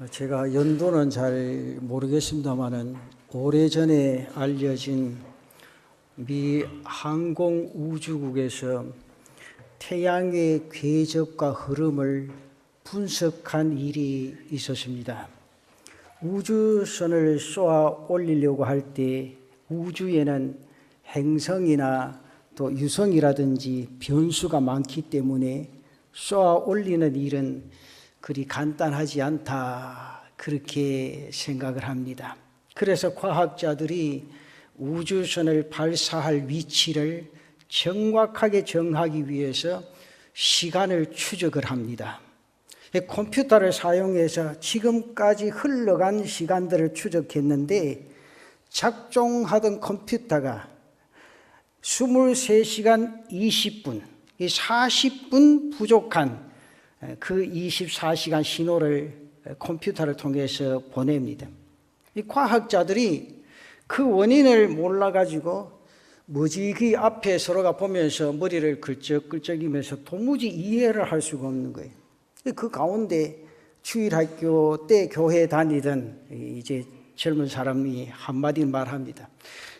제가 연도는 잘 모르겠습니다만은 오래전에 알려진 미 항공우주국에서 태양의 궤적과 흐름을 분석한 일이 있었습니다. 우주선을 쏘아 올리려고 할 때 우주에는 행성이나 또 유성이라든지 변수가 많기 때문에 쏘아 올리는 일은 그리 간단하지 않다, 그렇게 생각을 합니다. 그래서 과학자들이 우주선을 발사할 위치를 정확하게 정하기 위해서 시간을 추적을 합니다. 컴퓨터를 사용해서 지금까지 흘러간 시간들을 추적했는데 작동하던 컴퓨터가 23시간 20분, 40분 부족한 그 24시간 신호를 컴퓨터를 통해서 보냅니다. 이 과학자들이 그 원인을 몰라가지고 뭐지 그 앞에 서로가 보면서 머리를 걸쩍걸쩍이면서 도무지 이해를 할 수가 없는 거예요. 그 가운데 주일학교 때 교회 다니던 이제 젊은 사람이 한마디 말합니다.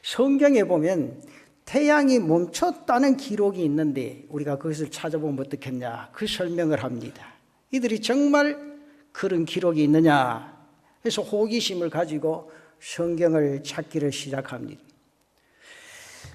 성경에 보면 태양이 멈췄다는 기록이 있는데 우리가 그것을 찾아보면 어떻겠냐, 그 설명을 합니다. 이들이 정말 그런 기록이 있느냐 해서 호기심을 가지고 성경을 찾기를 시작합니다.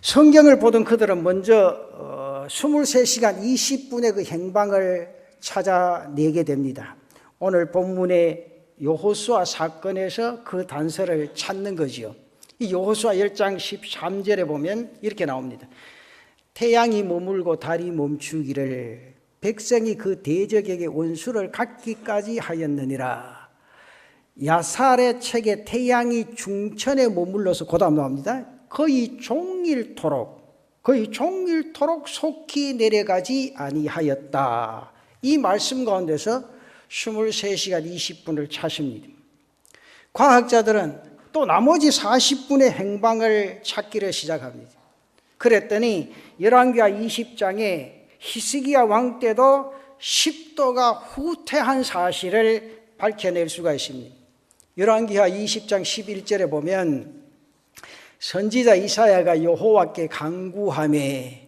성경을 보던 그들은 먼저 23시간 20분의 그 행방을 찾아내게 됩니다. 오늘 본문의 여호수아 사건에서 그 단서를 찾는 거지요. 이 여호수아 10장 13절에 보면 이렇게 나옵니다. 태양이 머물고 달이 멈추기를 백성이 그 대적에게 원수를 갚기까지 하였느니라. 야살의 책에 태양이 중천에 머물러서 그 다음 나옵니다. 거의 종일토록 속히 내려가지 아니하였다. 이 말씀 가운데서 23시간 20분을 찾습니다. 과학자들은 또 나머지 40분의 행방을 찾기를 시작합니다. 그랬더니 열왕기하 20장에 히스기야 왕 때도 10도가 후퇴한 사실을 밝혀낼 수가 있습니다. 열왕기하 20장 11절에 보면 선지자 이사야가 여호와께 간구하매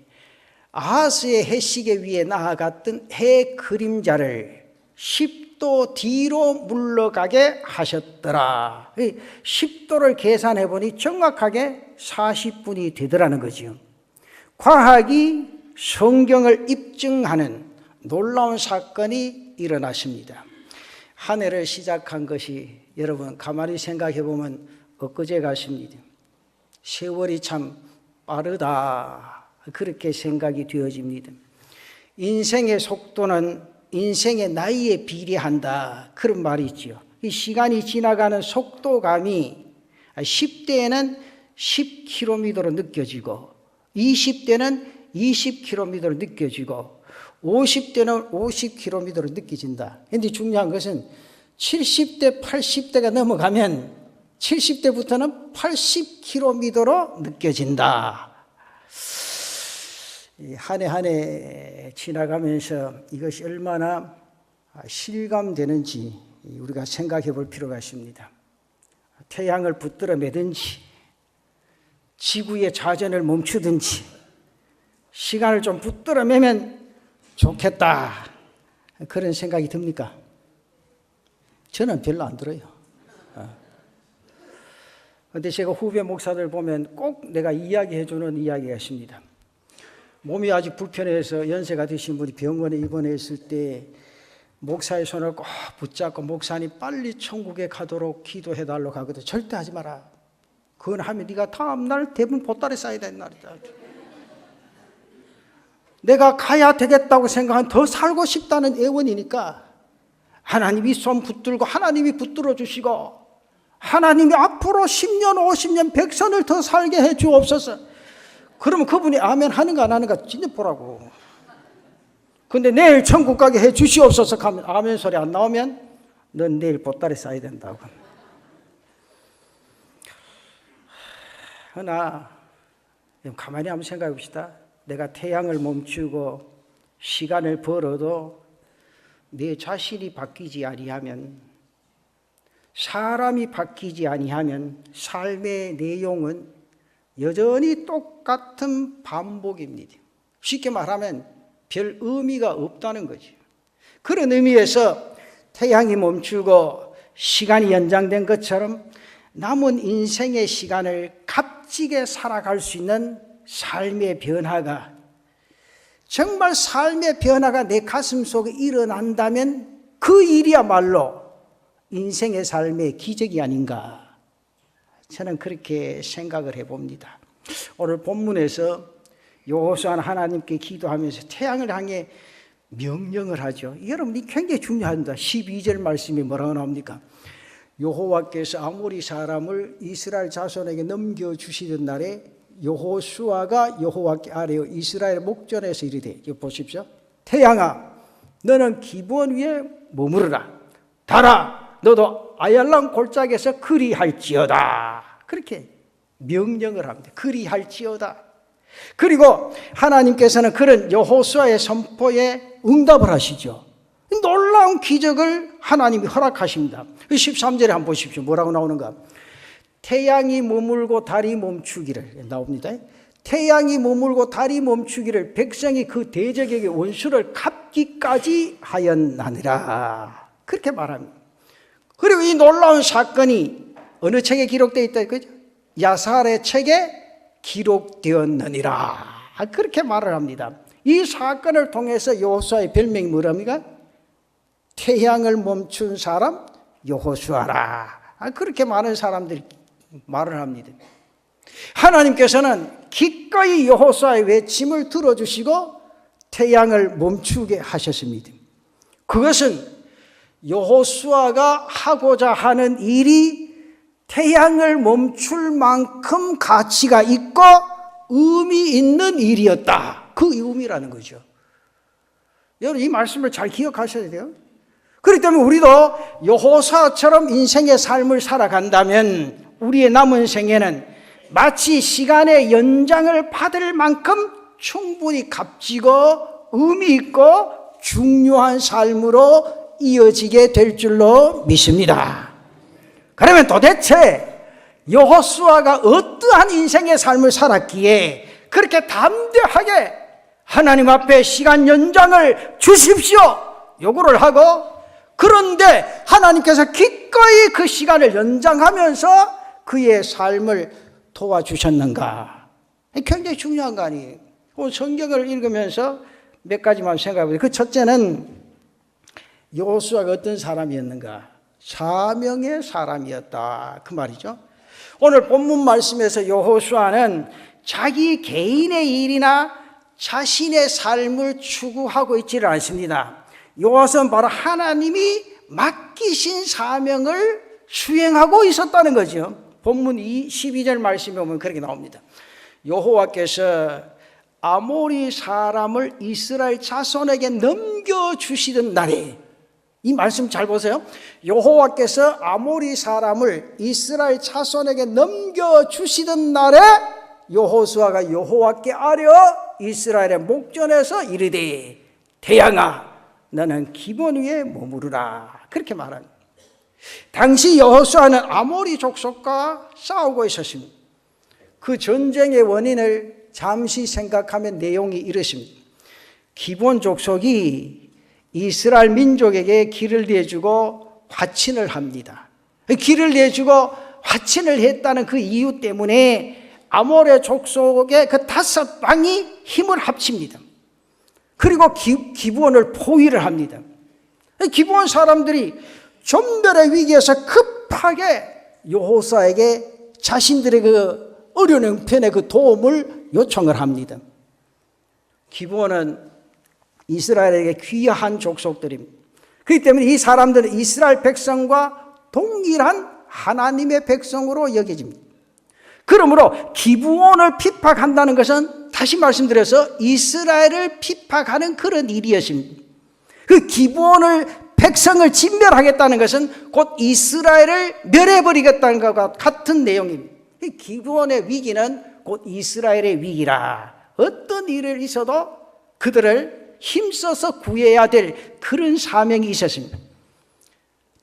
아하스의 해시계 위에 나아갔던 해 그림자를 10도 뒤로 물러가게 하셨더라. 10도를 계산해 보니 정확하게 40분이 되더라는 거죠. 과학이 성경을 입증하는 놀라운 사건이 일어났습니다. 한 해를 시작한 것이 여러분 가만히 생각해 보면 엊그제 같습니다. 세월이 참 빠르다, 그렇게 생각이 되어집니다. 인생의 속도는 인생의 나이에 비례한다, 그런 말이 있죠. 이 시간이 지나가는 속도감이 10대에는 10km로 느껴지고 20대는 20km로 느껴지고 50대는 50km로 느껴진다. 그런데 중요한 것은 70대, 80대가 넘어가면 70대부터는 80km로 느껴진다. 한 해 한 해 지나가면서 이것이 얼마나 실감되는지 우리가 생각해 볼 필요가 있습니다. 태양을 붙들어 매든지 지구의 자전을 멈추든지 시간을 좀 붙들어 매면 좋겠다, 그런 생각이 듭니까? 저는 별로 안 들어요. 그런데 제가 후배 목사들 보면 꼭 내가 이야기해 주는 이야기가 있습니다. 몸이 아직 불편해서 연세가 드신 분이 병원에 입원해 있을 때 목사의 손을 꼭 붙잡고 목사님 빨리 천국에 가도록 기도해 달라고 하거든. 절대 하지 마라. 그건 하면 네가 다음날 대부분 보따리 싸야 되는 날이다. 내가 가야 되겠다고 생각하면 더 살고 싶다는 애원이니까 하나님이 손 붙들고 하나님이 붙들어 주시고 하나님이 앞으로 10년, 50년, 100선을 더 살게 해 주옵소서. 그러면 그분이 아멘 하는가 안 하는가 진짜 보라고. 근데 내일 천국 가게 해 주시옵소서 하면 아멘 소리 안 나오면 넌 내일 보따리 싸야 된다고. 그러나 가만히 한번 생각해 봅시다. 내가 태양을 멈추고 시간을 벌어도 내 자신이 바뀌지 아니하면 사람이 바뀌지 아니하면 삶의 내용은 여전히 똑같은 반복입니다. 쉽게 말하면 별 의미가 없다는 거죠. 그런 의미에서 태양이 멈추고 시간이 연장된 것처럼 남은 인생의 시간을 값지게 살아갈 수 있는 삶의 변화가, 정말 삶의 변화가 내 가슴 속에 일어난다면 그 일이야말로 인생의 삶의 기적이 아닌가, 저는 그렇게 생각을 해봅니다. 오늘 본문에서 여호수아는 하나님께 기도하면서 태양을 향해 명령을 하죠. 여러분이 굉장히 중요합니다. 12절 말씀이 뭐라고 나옵니까? 여호와께서 아모리 사람을 이스라엘 자손에게 넘겨주시던 날에 여호수아가 여호와께 아뢰어 이스라엘 목전에서 이르되, 이거 보십시오. 태양아, 너는 기브온 위에 머무르라. 달아, 너도 아얄란 골짜기에서 그리할지어다. 그렇게 명령을 합니다. 그리할지어다. 그리고 하나님께서는 그런 여호수아의 선포에 응답을 하시죠. 놀라운 기적을 하나님이 허락하십니다. 13절에 한번 보십시오. 뭐라고 나오는가? 태양이 머물고 달이 멈추기를, 나옵니다. 태양이 머물고 달이 멈추기를 백성이 그 대적에게 원수를 갚기까지 하였나니라. 그렇게 말합니다. 그리고 이 놀라운 사건이 어느 책에 기록되어 있다, 그죠? 야살의 책에 기록되었느니라. 그렇게 말을 합니다. 이 사건을 통해서 여호수아의 별명이 뭐랍니까? 태양을 멈춘 사람 여호수아라. 그렇게 많은 사람들이 말을 합니다. 하나님께서는 기꺼이 여호수아의 외침을 들어주시고 태양을 멈추게 하셨습니다. 그것은 여호수아가 하고자 하는 일이 태양을 멈출 만큼 가치가 있고 의미 있는 일이었다. 그 의미라는 거죠. 여러분 이 말씀을 잘 기억하셔야 돼요. 그렇기 때문에 우리도 여호수아처럼 인생의 삶을 살아간다면 우리의 남은 생에는 마치 시간의 연장을 받을 만큼 충분히 값지고 의미 있고 중요한 삶으로 이어지게 될 줄로 믿습니다. 그러면 도대체 여호수아가 어떠한 인생의 삶을 살았기에 그렇게 담대하게 하나님 앞에 시간 연장을 주십시오 요구를 하고, 그런데 하나님께서 기꺼이 그 시간을 연장하면서 그의 삶을 도와주셨는가? 굉장히 중요한 거 아니에요. 성경을 읽으면서 몇 가지만 생각해보세요. 그 첫째는 여호수아가 어떤 사람이었는가? 사명의 사람이었다, 그 말이죠. 오늘 본문 말씀에서 여호수아는 자기 개인의 일이나 자신의 삶을 추구하고 있지를 않습니다. 여호수아는 바로 하나님이 맡기신 사명을 수행하고 있었다는 거죠. 본문 12절 말씀에 보면 그렇게 나옵니다. 여호와께서 아모리 사람을 이스라엘 자손에게 넘겨주시던 날에, 이 말씀 잘 보세요. 여호와께서 아모리 사람을 이스라엘 자손에게 넘겨주시던 날에 여호수아가 여호와께 아뢰어 이스라엘의 목전에서 이르되 태양아 너는 기브온 위에 머무르라. 그렇게 말합니다. 당시 여호수아는 아모리 족속과 싸우고 있었습니다. 그 전쟁의 원인을 잠시 생각하면 내용이 이렇습니다. 기브온 족속이 이스라엘 민족에게 길을 내주고 화친을 합니다. 길을 내주고 화친을 했다는 그 이유 때문에 아모레 족속의 그 5방이 힘을 합칩니다. 그리고 기브온을 포위를 합니다. 기브온 사람들이 전멸의 위기에서 급하게 여호수아에게 자신들의 그 어려운 형편의 그 도움을 요청을 합니다. 기브온은 이스라엘에게 귀한 족속들입니다. 그렇기 때문에 이 사람들은 이스라엘 백성과 동일한 하나님의 백성으로 여겨집니다. 그러므로 기브온을 핍박한다는 것은 다시 말씀드려서 이스라엘을 핍박하는 그런 일이었습니다. 그 기브온을 백성을 진멸하겠다는 것은 곧 이스라엘을 멸해버리겠다는 것과 같은 내용입니다. 기브온의 위기는 곧 이스라엘의 위기라. 어떤 일이 있어도 그들을 힘써서 구해야 될 그런 사명이 있었습니다.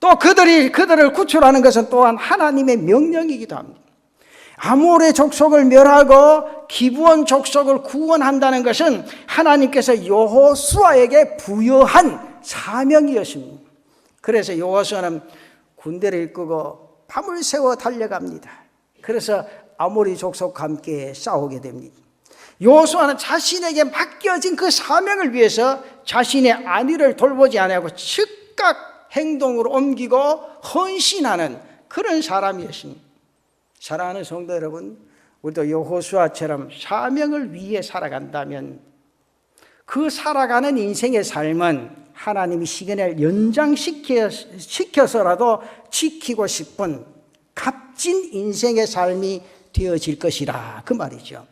또 그들을 구출하는 것은 또한 하나님의 명령이기도 합니다. 아모레 족속을 멸하고 기브온 족속을 구원한다는 것은 하나님께서 여호수아에게 부여한 사명이었습니다. 그래서 여호수아는 군대를 이끌고 밤을 새워 달려갑니다. 그래서 아모리 족속과 함께 싸우게 됩니다. 여호수아는 자신에게 맡겨진 그 사명을 위해서 자신의 안위를 돌보지 않고 즉각 행동으로 옮기고 헌신하는 그런 사람이었습니다. 사랑하는 성도 여러분, 우리도 여호수아처럼 사명을 위해 살아간다면 그 살아가는 인생의 삶은 하나님이 시간을 연장시켜서라도 지키고 싶은 값진 인생의 삶이 되어질 것이라 그 말이죠.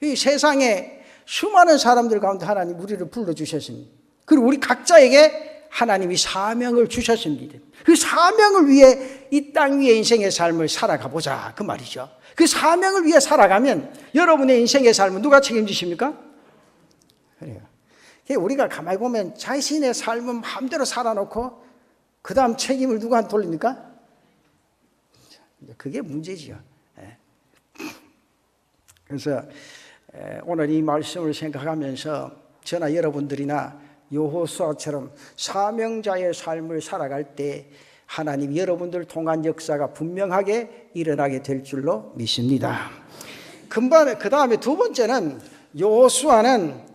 이 세상에 수많은 사람들 가운데 하나님 우리를 불러주셨습니다. 그리고 우리 각자에게 하나님이 사명을 주셨습니다. 그 사명을 위해 이 땅 위의 인생의 삶을 살아가 보자 그 말이죠. 그 사명을 위해 살아가면 여러분의 인생의 삶은 누가 책임지십니까? 그래요. 우리가 가만히 보면 자신의 삶은 마음대로 살아놓고 그 다음 책임을 누구한테 돌립니까? 그게 문제지요. 그래서 오늘 이 말씀을 생각하면서 저나 여러분들이나 여호수아처럼 사명자의 삶을 살아갈 때 하나님 여러분들 통한 역사가 분명하게 일어나게 될 줄로 믿습니다. 그 다음에 두 번째는 여호수아는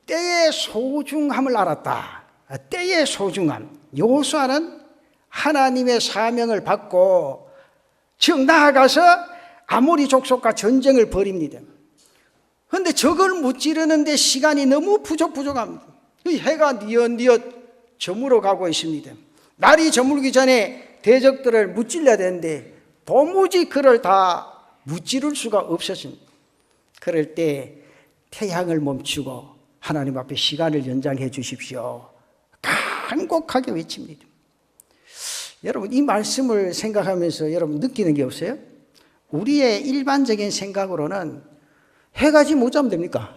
때의 소중함을 알았다. 때의 소중함. 여호수아는 하나님의 사명을 받고 즉 나아가서 아모리 족속과 전쟁을 벌입니다. 그런데 적을 무찌르는데 시간이 너무 부족합니다. 해가 뉘엿뉘엿 저물어 가고 있습니다. 날이 저물기 전에 대적들을 무찔러야 되는데 도무지 그를 다 무찌를 수가 없었습니다. 그럴 때 태양을 멈추고 하나님 앞에 시간을 연장해 주십시오. 간곡하게 외칩니다. 여러분 이 말씀을 생각하면서 여러분 느끼는 게 없어요? 우리의 일반적인 생각으로는 해가 지금 못 자면 됩니까?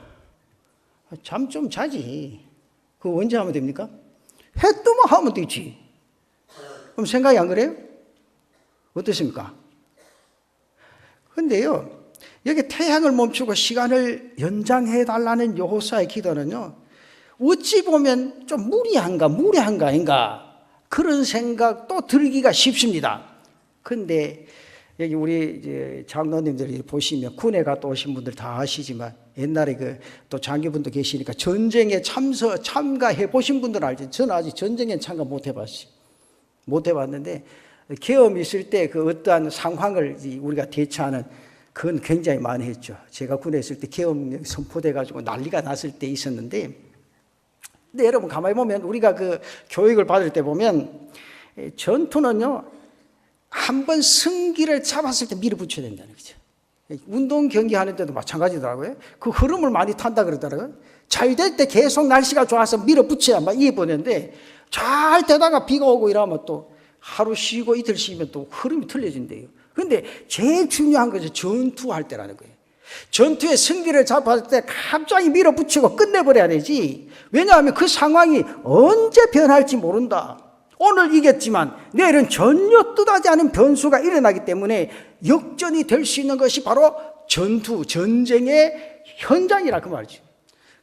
잠 좀 자지. 그거 언제 하면 됩니까? 해 뜨면 하면 되지. 그럼 생각이 안 그래요? 어떻습니까? 그런데요, 여기 태양을 멈추고 시간을 연장해 달라는 여호수아의 기도는요, 어찌 보면 좀 무리한가 아닌가 그런 생각도 들기가 쉽습니다. 그런데 여기 우리 장로님들이 보시면 군에 갔다 오신 분들 다 아시지만 옛날에 또 장교분도 계시니까 전쟁에 참가해 보신 분들은 알죠. 저는 아직 전쟁에 참가 못 해봤는데 계엄 있을 때 그 어떠한 상황을 우리가 대처하는 그건 굉장히 많이 했죠. 제가 군에 있을 때 계엄 선포돼 가지고 난리가 났을 때 있었는데, 근데 여러분 가만히 보면 우리가 그 교육을 받을 때 보면 전투는요 한번 승기를 잡았을 때 밀어붙여야 된다는 거죠. 운동 경기 하는 때도 마찬가지더라고요. 그 흐름을 많이 탄다 그러더라고요. 잘 될 때 계속 날씨가 좋아서 밀어붙여야 막 이어보는데 잘 되다가 비가 오고 이러면 또 하루 쉬고 이틀 쉬면 또 흐름이 틀려진대요. 그런데 제일 중요한 것은 전투할 때라는 거예요. 전투의 승기를 잡았을 때 갑자기 밀어붙이고 끝내버려야 되지. 왜냐하면 그 상황이 언제 변할지 모른다. 오늘 이겼지만 내일은 전혀 뜻하지 않은 변수가 일어나기 때문에 역전이 될 수 있는 것이 바로 전쟁의 현장이라 그 말이죠.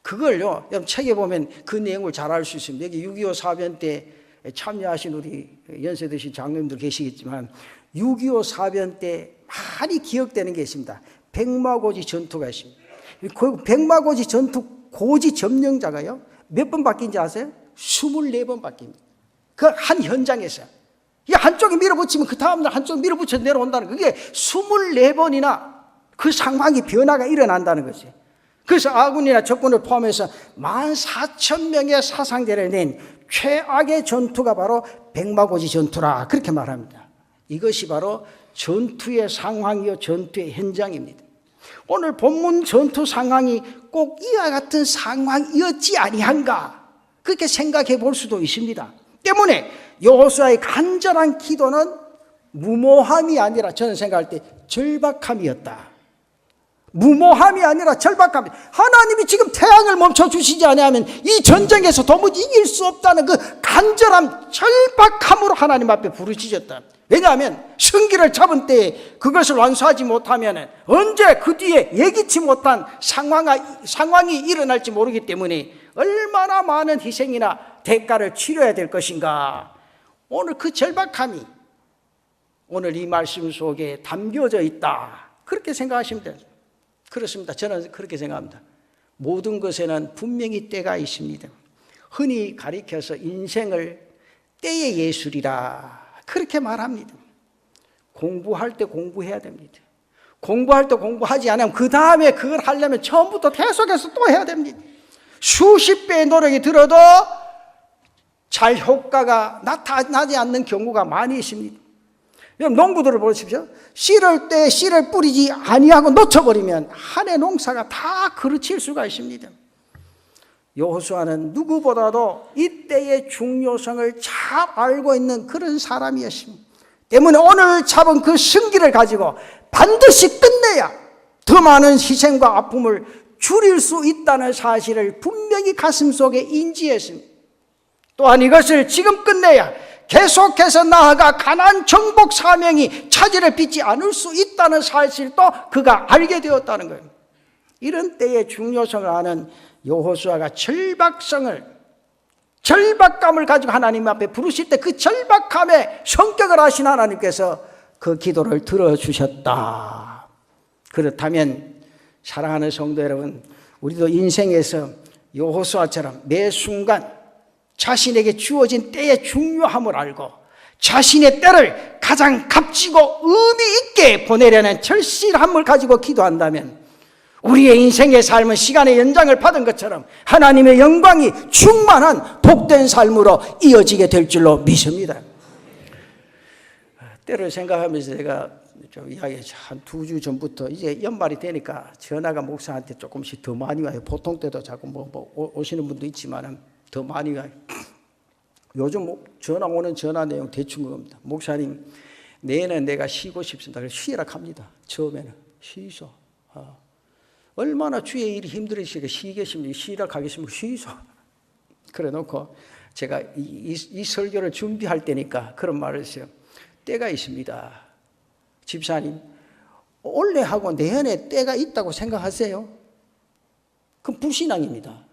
그걸요, 여러분 책에 보면 그 내용을 잘 알 수 있습니다. 여기 6.25 사변 때 참여하신 우리 연세 드신 장로님들 계시겠지만 6.25 사변 때 많이 기억되는 게 있습니다. 백마고지 전투가 있습니다. 그 백마고지 전투 고지 점령자가요 몇 번 바뀐지 아세요? 24번 바뀝니다. 그 한 현장에서 한쪽에 밀어붙이면 그 다음날 한쪽 밀어붙여 내려온다는 그게 24번이나 그 상황이 변화가 일어난다는 거지. 그래서 아군이나 적군을 포함해서 14,000명의 사상자를 낸 최악의 전투가 바로 백마고지 전투라 그렇게 말합니다. 이것이 바로 전투의 상황이요 전투의 현장입니다. 오늘 본문 전투 상황이 꼭 이와 같은 상황이었지 아니한가 그렇게 생각해 볼 수도 있습니다. 때문에 여호수아의 간절한 기도는 무모함이 아니라 저는 생각할 때 절박함이었다. 무모함이 아니라 절박함. 하나님이 지금 태양을 멈춰주시지 않으면 이 전쟁에서 도무지 이길 수 없다는 그 간절함, 절박함으로 하나님 앞에 부르짖었다. 왜냐하면 승기를 잡은 때에 그것을 완수하지 못하면 언제 그 뒤에 예기치 못한 상황이 일어날지 모르기 때문에 얼마나 많은 희생이나 대가를 치러야 될 것인가. 오늘 그 절박함이 오늘 이 말씀 속에 담겨져 있다. 그렇게 생각하시면 돼요. 그렇습니다. 저는 그렇게 생각합니다. 모든 것에는 분명히 때가 있습니다. 흔히 가리켜서 인생을 때의 예술이라 그렇게 말합니다. 공부할 때 공부해야 됩니다. 공부할 때 공부하지 않으면 그 다음에 그걸 하려면 처음부터 계속해서 또 해야 됩니다. 수십 배의 노력이 들어도 잘 효과가 나타나지 않는 경우가 많이 있습니다. 여러분 농부들을 보십시오. 씨를 때 씨를 뿌리지 아니하고 놓쳐버리면 한 해 농사가 다 그르칠 수가 있습니다. 여호수아는 누구보다도 이때의 중요성을 잘 알고 있는 그런 사람이었습니다. 때문에 오늘 잡은 그 승기를 가지고 반드시 끝내야 더 많은 희생과 아픔을 줄일 수 있다는 사실을 분명히 가슴속에 인지했습니다. 또한 이것을 지금 끝내야 계속해서 나아가 가나안 정복 사명이 차질을 빚지 않을 수 있다는 사실도 그가 알게 되었다는 거예요. 이런 때의 중요성을 아는 여호수아가 절박감을 가지고 하나님 앞에 부르실 때 그 절박함의 성격을 아신 하나님께서 그 기도를 들어주셨다. 그렇다면 사랑하는 성도 여러분, 우리도 인생에서 여호수아처럼 매 순간 자신에게 주어진 때의 중요함을 알고 자신의 때를 가장 값지고 의미 있게 보내려는 절실함을 가지고 기도한다면 우리의 인생의 삶은 시간의 연장을 받은 것처럼 하나님의 영광이 충만한 복된 삶으로 이어지게 될 줄로 믿습니다. 때를 생각하면서 제가 좀 이야기했죠. 한 2주 전부터 이제 연말이 되니까 전화가 목사한테 조금씩 더 많이 와요. 보통 때도 자꾸 오시는 분도 있지만 더 많이 와요. 요즘 전화 오는 전화 내용 대충 그겁니다. 목사님, 내일은 내가 쉬고 싶습니다. 그래서 쉬라 합니다. 처음에는 쉬소. 얼마나 주의 일이 힘들으시게 쉬겠습니까? 쉬라 하겠습니까? 쉬소. 그래 놓고 제가 이 설교를 준비할 때니까 그런 말을 했어요. 때가 있습니다. 집사님, 올해하고 내년에 때가 있다고 생각하세요? 그건 불신앙입니다.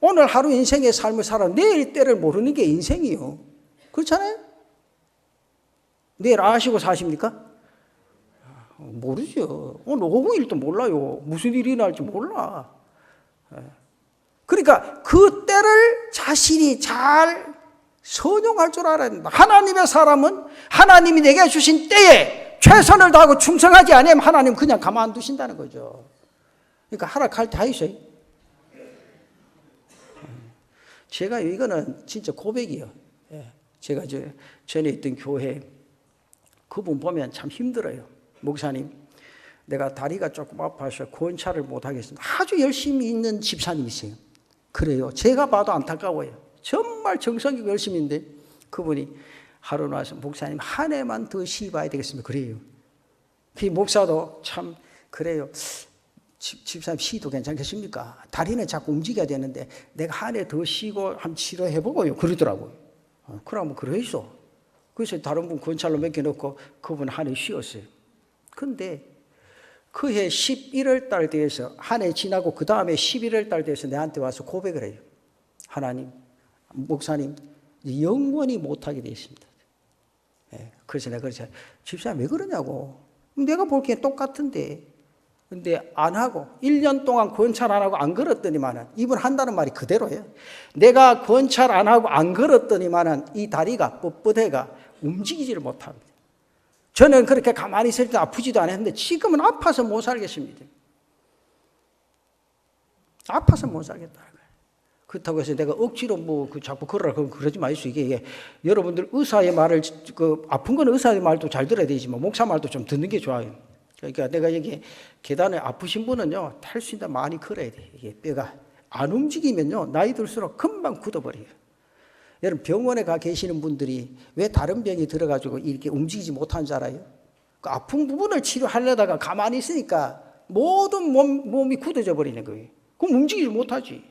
오늘 하루 인생의 삶을 살아 내일 때를 모르는 게 인생이요. 그렇잖아요? 내일 아시고 사십니까? 모르죠. 오늘 오후 일도 몰라요. 무슨 일이 날지 몰라. 그러니까 그 때를 자신이 잘 선용할 줄 알아야 된다. 하나님의 사람은 하나님이 내게 주신 때에 최선을 다하고 충성하지 않으면 하나님 그냥 가만두신다는 거죠. 그러니까 허락할 때 하이소요. 제가 이거는 진짜 고백이에요. 제가 전에 있던 교회 그분 보면 참 힘들어요. 목사님, 내가 다리가 조금 아파서 권찰을 못 하겠습니다. 아주 열심히 있는 집사님이세요. 그래요. 제가 봐도 안타까워요. 정말 정성이고 열심인데 그분이 하루 나와서 목사님 한 해만 더 쉬어봐야 되겠습니다. 그래요. 그 목사도 참 그래요. 집사님 쉬도 괜찮겠습니까? 다리는 자꾸 움직여야 되는데 내가 한 해 더 쉬고 한번 치료해보고요. 그러더라고요. 그러면 그러이소. 그래서 다른 분 권찰로 맡겨놓고 그분 한 해 쉬었어요. 근데 그 해 11월 달 돼서 한 해 지나고 그 다음에 11월 달 돼서 내한테 와서 고백을 해요. 하나님, 목사님 영원히 못하게 되어 있습니다. 그래서 내가 그랬어요. 집사님 왜 그러냐고. 내가 보기엔 똑같은데. 근데 안 하고 1년 동안 권찰 안 하고 안 걸었더니만은 이분 한다는 말이 그대로예요. 내가 권찰 안 하고 안 걸었더니만은 이 다리가 뻣뻣해가 움직이지를 못합니다. 저는 그렇게 가만히 있을 때 아프지도 않았는데 지금은 아파서 못 살겠습니다. 아파서 못 살겠다는 거예요. 그렇다고 해서 내가 억지로 자꾸 걸으라 그러지 마십시오. 이게 여러분들 의사의 말을 아픈 건 의사의 말도 잘 들어야 되지만 목사 말도 좀 듣는 게 좋아요. 그러니까 내가 여기 계단에 아프신 분은요, 탈 수 있다 많이 걸어야 돼. 이게 뼈가 안 움직이면요, 나이 들수록 금방 굳어버려요. 여러분 병원에 가 계시는 분들이 왜 다른 병이 들어가지고 이렇게 움직이지 못하는 줄 알아요? 그 아픈 부분을 치료하려다가 가만히 있으니까 모든 몸이 굳어져 버리는 거예요. 그럼 움직이지 못하지.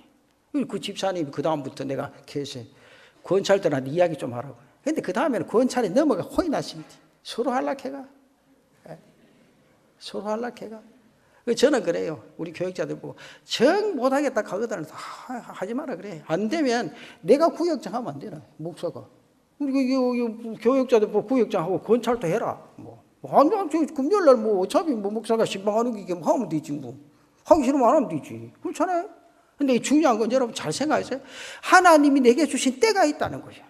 그 집사님이 그 다음부터 내가 계속 권찰들한테 이야기 좀 하라고. 근데 그 다음에는 권찰이 넘어가 혼이 났습니다. 서로 할락해가. 서로 할락해가. 저는 그래요. 우리 교육자들 보고 정 못하겠다 하거든 하지 마라 그래. 안 되면 내가 구역장 하면 안 되나 목사가. 우리 교육자들 보고 구역장하고 권찰도 해라. 금요일날 어차피 목사가 신방하는 게 하면 되지 뭐. 하기 싫으면 안 하면 되지. 그렇잖아요. 근데 중요한 건 여러분 잘 생각하세요. 하나님이 내게 주신 때가 있다는 거죠.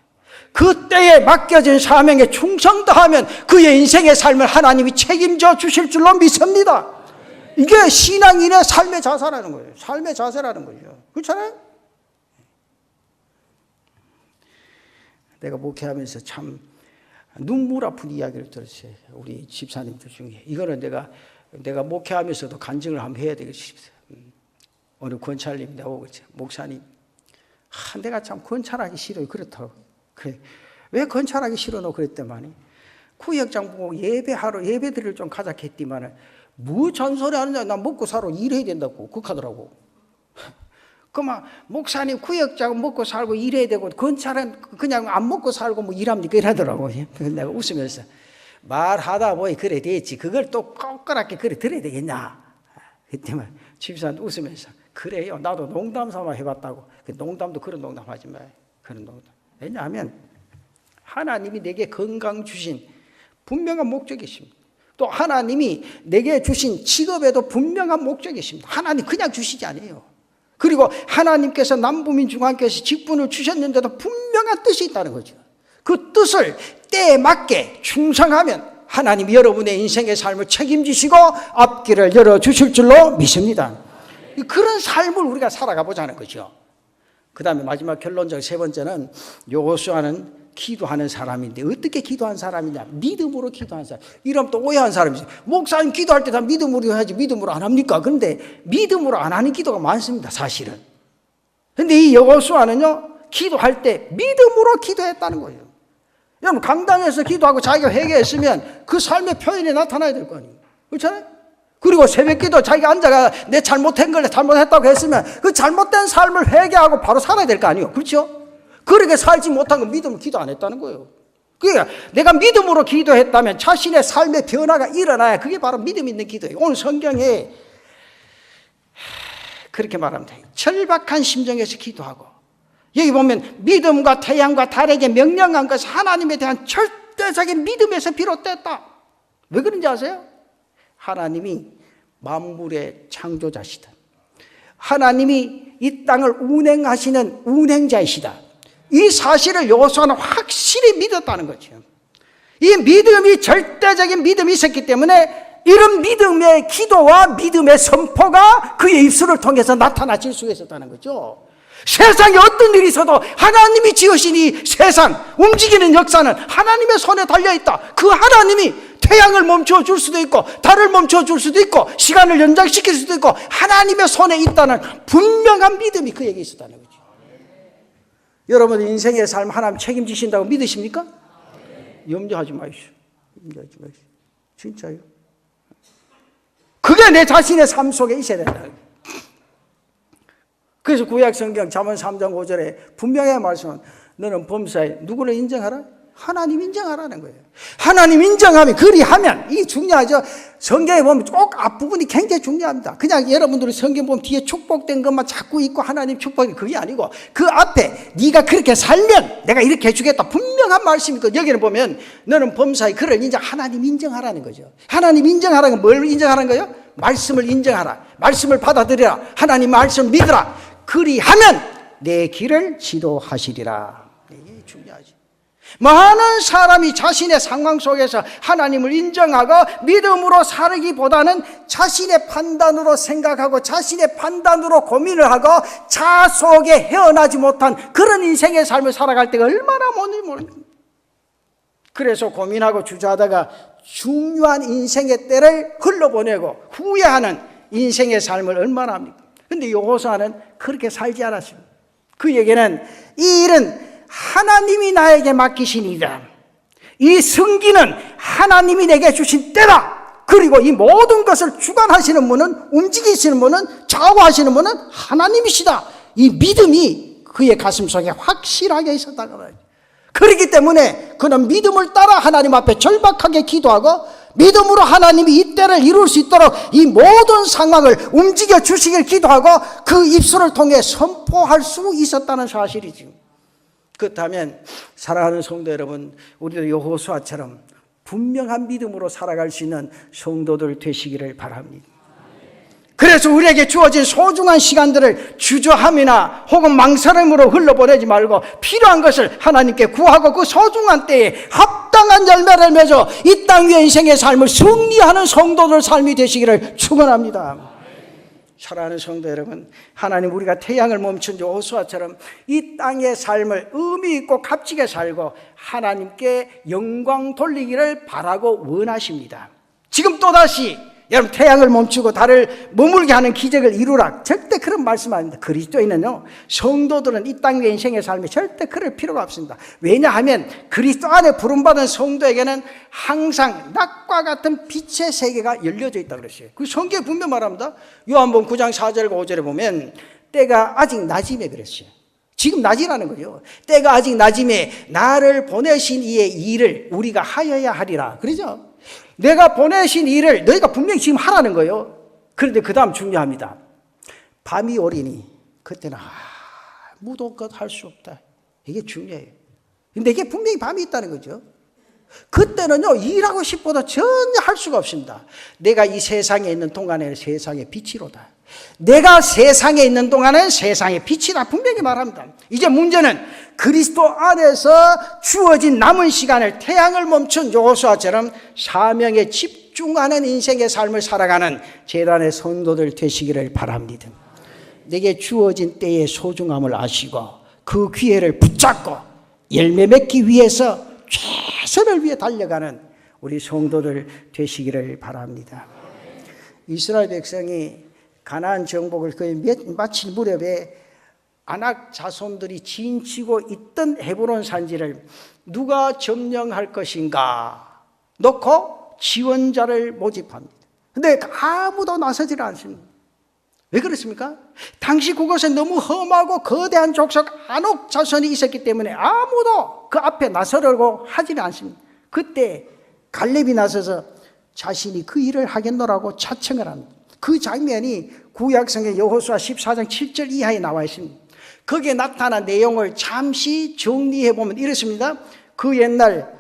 그 때에 맡겨진 사명에 충성다하면 그의 인생의 삶을 하나님이 책임져 주실 줄로 믿습니다. 이게 신앙인의 삶의 자세라는 거예요. 삶의 자세라는 거죠. 그렇잖아요? 내가 목회하면서 참 눈물 아픈 이야기를 들었어요. 우리 집사님들 중에. 이거는 내가 목회하면서도 간증을 한번 해야 되겠습니다. 어느 권찰님이 나오고 목사님, 내가 참 권찰하기 싫어요. 그렇다고. 그래. 왜 권찰하기 싫어노? 그랬더니 구역장 보고 예배들을 좀 가자 했더니만은 뭐 잔소리 하느냐, 나 먹고 살아 일해야 된다고 그렇게하더라고. 그만 목사님 구역장 먹고 살고 일해야 되고 권찰은 그냥 안 먹고 살고 뭐 일합니까 이러더라고. 내가 웃으면서 말하다 보니 그래 됐지. 그걸 또 꺾어랗게 그래 들어야 되겠냐. 그때만 집사한테 웃으면서 그래요. 나도 농담 삼아 해봤다고. 농담도 그런 농담 하지 마요. 그런 농담. 왜냐하면 하나님이 내게 건강 주신 분명한 목적이 있습니다. 또 하나님이 내게 주신 직업에도 분명한 목적이 있습니다. 하나님 그냥 주시지 않아요. 그리고 하나님께서 남부민 중앙교회에서 직분을 주셨는데도 분명한 뜻이 있다는 거죠. 그 뜻을 때에 맞게 충성하면 하나님이 여러분의 인생의 삶을 책임지시고 앞길을 열어주실 줄로 믿습니다. 그런 삶을 우리가 살아가 보자는 거죠. 그 다음에 마지막 결론적 세 번째는 여호수아는 기도하는 사람인데 어떻게 기도한 사람이냐? 믿음으로 기도한 사람. 이러면 또 오해한 사람이죠. 목사님 기도할 때 다 믿음으로 해야지 믿음으로 안 합니까? 그런데 믿음으로 안 하는 기도가 많습니다. 사실은. 그런데 이 여호수아는요 기도할 때 믿음으로 기도했다는 거예요. 여러분 강당에서 기도하고 자기가 회개했으면 그 삶의 표현이 나타나야 될 거 아니에요. 그렇잖아요? 그리고 새벽기도 자기가 앉아가 내 잘못한 걸 잘못했다고 했으면 그 잘못된 삶을 회개하고 바로 살아야 될 거 아니에요. 그렇죠? 그렇게 살지 못한 건 믿음으로 기도 안 했다는 거예요. 그러니까 내가 믿음으로 기도했다면 자신의 삶의 변화가 일어나야 그게 바로 믿음 있는 기도예요. 오늘 성경에 그렇게 말합니다. 절박한 심정에서 기도하고 여기 보면 믿음과 태양과 달에게 명령한 것은 하나님에 대한 절대적인 믿음에서 비롯됐다. 왜 그런지 아세요? 하나님이 만물의 창조자시다. 하나님이 이 땅을 운행하시는 운행자이시다. 이 사실을 여호수아는 확실히 믿었다는 거죠. 이 믿음이 절대적인 믿음이 있었기 때문에 이런 믿음의 기도와 믿음의 선포가 그의 입술을 통해서 나타나질 수 있었다는 거죠. 세상에 어떤 일이 있어도 하나님이 지으신 이 세상 움직이는 역사는 하나님의 손에 달려있다. 그 하나님이 태양을 멈춰줄 수도 있고 달을 멈춰줄 수도 있고 시간을 연장시킬 수도 있고 하나님의 손에 있다는 분명한 믿음이 그에게 있었다는 거죠. 여러분 인생의 삶 하나님 책임지신다고 믿으십니까? 염려하지 마십시오. 염려하지 마십시오. 진짜요. 그게 내 자신의 삶 속에 있어야 된다. 그래서 구약 성경 잠언 3장 5절에 분명히 말씀은 너는 범사에 누구를 인정하라? 하나님 인정하라는 거예요. 하나님 인정하면 그리하면 이게 중요하죠. 성경에 보면 꼭 앞부분이 굉장히 중요합니다. 그냥 여러분들이 성경 보면 뒤에 축복된 것만 자꾸 있고 하나님 축복이 그게 아니고 그 앞에 네가 그렇게 살면 내가 이렇게 해주겠다 분명한 말씀이 있고 여기는 보면 너는 범사에 그를 하나님 인정하라는 거죠. 하나님 인정하라는 건 뭘 인정하라는 거예요? 말씀을 인정하라. 말씀을 받아들여라. 하나님 말씀을 믿으라. 그리하면 내 길을 지도하시리라. 이게 중요하지. 많은 사람이 자신의 상황 속에서 하나님을 인정하고 믿음으로 살기보다는 자신의 판단으로 생각하고 자신의 판단으로 고민을 하고 자아 속에 헤어나지 못한 그런 인생의 삶을 살아갈 때가 얼마나 많은지 모릅니다. 그래서 고민하고 주저하다가 중요한 인생의 때를 흘러보내고 후회하는 인생의 삶을 얼마나 합니까? 그런데 여호수아는 그렇게 살지 않았습니다. 그에게는 이 일은 하나님이 나에게 맡기신 일이다. 이 승기는 하나님이 내게 주신 때다. 그리고 이 모든 것을 주관하시는 분은, 움직이시는 분은, 좌우하시는 분은 하나님이시다. 이 믿음이 그의 가슴 속에 확실하게 있었다고 말이에요. 그렇기 때문에 그는 믿음을 따라 하나님 앞에 절박하게 기도하고 믿음으로 하나님이 이 때를 이룰 수 있도록 이 모든 상황을 움직여 주시길 기도하고 그 입술을 통해 선포할 수 있었다는 사실이죠. 그렇다면 사랑하는 성도 여러분, 우리도 여호수아처럼 분명한 믿음으로 살아갈 수 있는 성도들 되시기를 바랍니다. 그래서 우리에게 주어진 소중한 시간들을 주저함이나 혹은 망설임으로 흘러보내지 말고 필요한 것을 하나님께 구하고 그 소중한 때에 합당한 열매를 맺어 이 땅 위의 인생의 삶을 승리하는 성도들 삶이 되시기를 축원합니다. 사랑하는 성도 여러분, 하나님 우리가 태양을 멈춘 여호수아처럼 이 땅의 삶을 의미 있고 값지게 살고 하나님께 영광 돌리기를 바라고 원하십니다. 지금 또다시 여러분 태양을 멈추고 달을 머물게 하는 기적을 이루라, 절대 그런 말씀 아닙니다. 그리스도인은요, 성도들은 이 땅의 인생의 삶에 절대 그럴 필요가 없습니다. 왜냐하면 그리스도 안에 부름받은 성도에게는 항상 낮과 같은 빛의 세계가 열려져 있다고 그랬어요. 그 성경에 분명 말합니다. 요한복음 9장 4절과 5절에 보면 때가 아직 낮임에 그랬어요. 지금 낮이라는 거죠. 때가 아직 낮임에 나를 보내신 이의 일을 우리가 하여야 하리라, 그러죠. 내가 보내신 일을 너희가 분명히 지금 하라는 거예요. 그런데 그 다음 중요합니다. 밤이 오리니 그때는 아무도 할 수 없다. 이게 중요해요. 근데 이게 분명히 밤이 있다는 거죠. 그때는요, 일하고 싶어도 전혀 할 수가 없습니다. 내가 이 세상에 있는 동안에는 세상의 빛이로다. 내가 세상에 있는 동안은 세상의 빛이다, 분명히 말합니다. 이제 문제는 그리스도 안에서 주어진 남은 시간을 태양을 멈춘 여호수아처럼 사명에 집중하는 인생의 삶을 살아가는 제단의 성도들 되시기를 바랍니다. 내게 주어진 때의 소중함을 아시고 그 기회를 붙잡고 열매 맺기 위해서 최선을 위해 달려가는 우리 성도들 되시기를 바랍니다. 이스라엘 백성이 가나안 정복을 거의 마칠 무렵에 아낙 자손들이 진치고 있던 헤브론 산지를 누가 점령할 것인가 놓고 지원자를 모집합니다. 그런데 아무도 나서질 않습니다. 왜 그렇습니까? 당시 그곳에 너무 험하고 거대한 족속 아낙 자손이 있었기 때문에 아무도 그 앞에 나서려고 하지는 않습니다. 그때 갈렙이 나서서 자신이 그 일을 하겠노라고 자청을 합니다. 그 장면이 구약성경 여호수아 14장 7절 이하에 나와 있습니다. 거기에 나타난 내용을 잠시 정리해 보면 이렇습니다. 그 옛날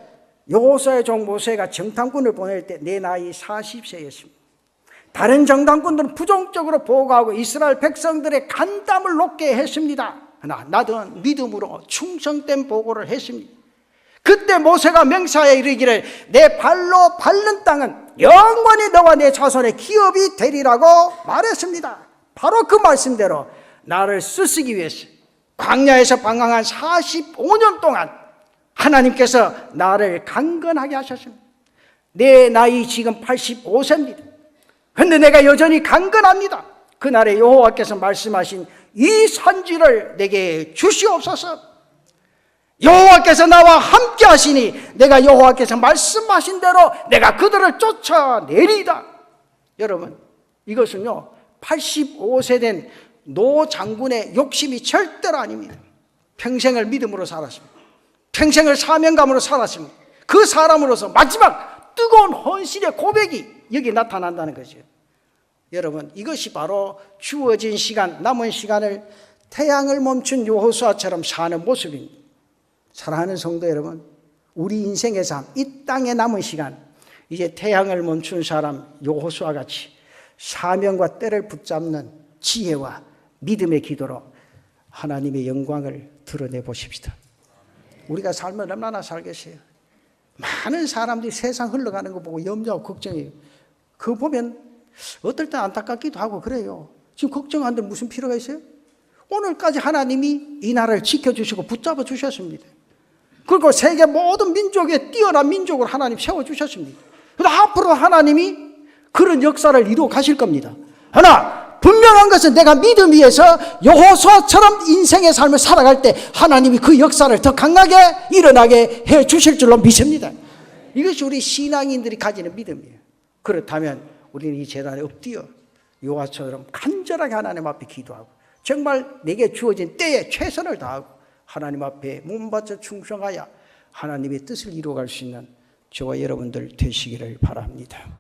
여호수아의 종 모세가 정탐꾼을 보낼 때 내 나이 40세였습니다. 다른 정탐꾼들은 부정적으로 보고하고 이스라엘 백성들의 간담을 높게 했습니다. 그러나 나는 믿음으로 충성된 보고를 했습니다. 그때 모세가 맹세하여 이르기를 내 발로 밟는 땅은 영원히 너와 내 자손의 기업이 되리라고 말했습니다. 바로 그 말씀대로 나를 쓰시기 위해서 광야에서 방황한 45년 동안 하나님께서 나를 강건하게 하셨습니다. 내 나이 지금 85세입니다. 그런데 내가 여전히 강건합니다. 그날에 여호와께서 말씀하신 이 산지를 내게 주시옵소서. 여호와께서 나와 함께 하시니 내가 여호와께서 말씀하신 대로 내가 그들을 쫓아내리다. 여러분, 이것은요 85세 된 노 장군의 욕심이 절대로 아닙니다. 평생을 믿음으로 살았습니다. 평생을 사명감으로 살았습니다. 그 사람으로서 마지막 뜨거운 헌신의 고백이 여기 나타난다는 거죠. 여러분, 이것이 바로 주어진 시간, 남은 시간을 태양을 멈춘 여호수아처럼 사는 모습입니다. 사랑하는 성도 여러분, 우리 인생의 삶, 이 땅의 남은 시간, 이제 태양을 멈춘 사람 여호수아 같이 사명과 때를 붙잡는 지혜와 믿음의 기도로 하나님의 영광을 드러내 보십시다. 우리가 삶을 얼마나 살겠어요? 많은 사람들이 세상 흘러가는 거 보고 염려하고 걱정해요. 그거 보면 어떨 때 안타깝기도 하고 그래요. 지금 걱정하는데 무슨 필요가 있어요? 오늘까지 하나님이 이 나라를 지켜주시고 붙잡아 주셨습니다. 그리고 세계 모든 민족에 뛰어난 민족을 하나님 세워주셨습니다. 그런데 앞으로 하나님이 그런 역사를 이루어 가실 겁니다. 하나, 분명한 것은 내가 믿음 위에서 여호수아처럼 인생의 삶을 살아갈 때 하나님이 그 역사를 더 강하게 일어나게 해 주실 줄로 믿습니다. 이것이 우리 신앙인들이 가지는 믿음이에요. 그렇다면 우리는 이 제단에 엎드려 요한처럼 간절하게 하나님 앞에 기도하고 정말 내게 주어진 때에 최선을 다하고 하나님 앞에 몸바쳐 충성하여 하나님의 뜻을 이루어갈 수 있는 저와 여러분들 되시기를 바랍니다.